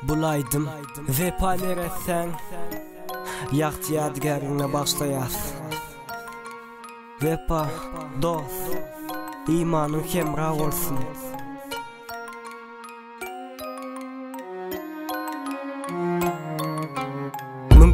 Bulaydım vepaler etsen Yaht yadigarına başlayas Vepa dost imanın kemra olsun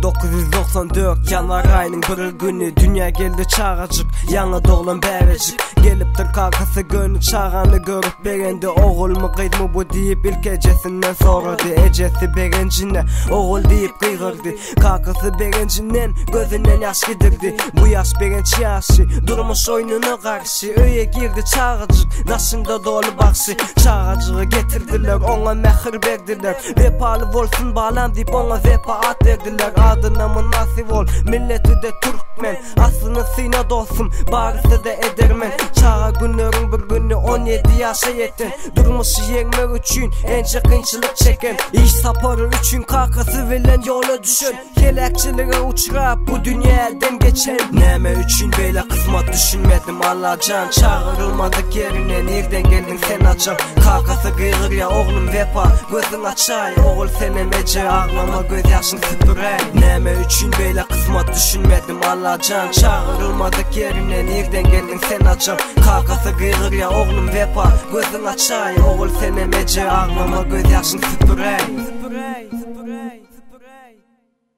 1994 yanvar ayının bir günü dünya geldi çağacık yana doğulan berecik geliptir kakası gönü çağanı görüp berendi oğul mu kıydı mı bu deyip ilk ecesinden soradı ecesi berencine oğul deyip kıygırdı kakası berencinden gözünden yaş gidirdi bu yaş berenç yaşı durmuş oyununa karşı öye girdi çağacık nasında dolu bakşı çağacığı getirdiler ona mehir verdiler vepalı olsun bağlan deyip ona vepa at verdiler adına mı nasip ol milleti de Türkmen aslını sine dostum barısı da edermen çağa günlerin bir günü 17 yaşa yetin durmuş yermek üçün ence kınçılık çeken iş saparı üçün kakası verilen yola düşün kelekçilere uçrap bu dünyadan geçen neme üçün böyle kısmet düşünmedim Allah'can çağırılmadık yerine nereden geldin sen açam kakası kıyır ya oğlum vepa gözün açay oğul sen emece ağlama göz yaşın süpürey neme üçün böyle kısmet düşünmedim Allah'can çağırılmadık yerine nereden geldin sen açam kakası kıyır ya oğlum vepa gözün açay oğul sen emece ağlama göz yaşın süpürey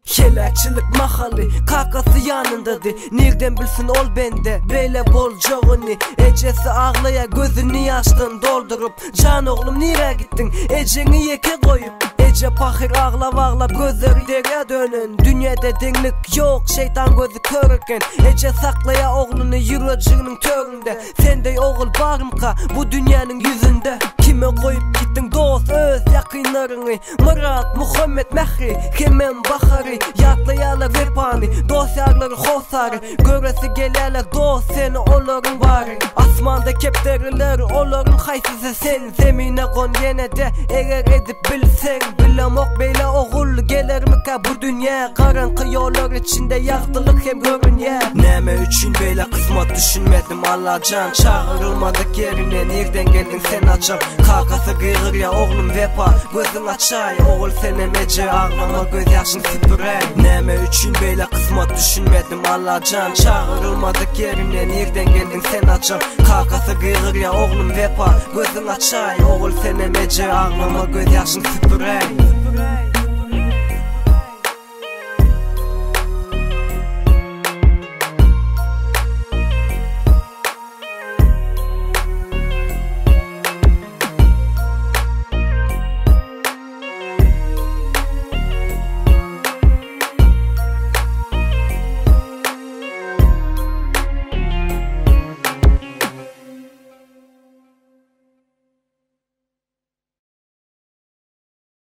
Kelekçilik mahalı kakası yanındadı nereden bilsin ol bende böyle bolcağını ecesi ağlaya gözünü yaştan doldurup can oğlum nereye gittin eceni yeke koyup ece pahir ağlap ağlap gözleri dere dönün dünyada denlik yok şeytan gözü körürken ece saklaya oğlunu yürücünün töründe sende oğul barımka bu dünyanın yüzünde kime koyup gittin dost öz yakınlarını Murat Muhammed Mehri hemen bakarı yaklayalar vepani dosyarları hosarı göresi gelerler dost seni onların bari asmanda kepteriler onların haysızı sen zemine kon yine de eğer edip bilsen bilemok beyle oğul gelir mi ka bu dünya karanlık yollar içinde yaktılık hem görün ya neme üçün beyle kısmet düşünmedim Allah'can çağırılmadık yerine nereden geldin sen açam kakası kıyır ya oğlum vepa gözün açay oğul sen emece ağlama göz yaşın süpürey neme üçün beyle kısmet düşünmedim Allah'can çağırılmadık yerine nereden geldin sen açam kakası kıyır ya oğlum vepa gözün açay oğul sen emece ağlama göz yaşın süpürey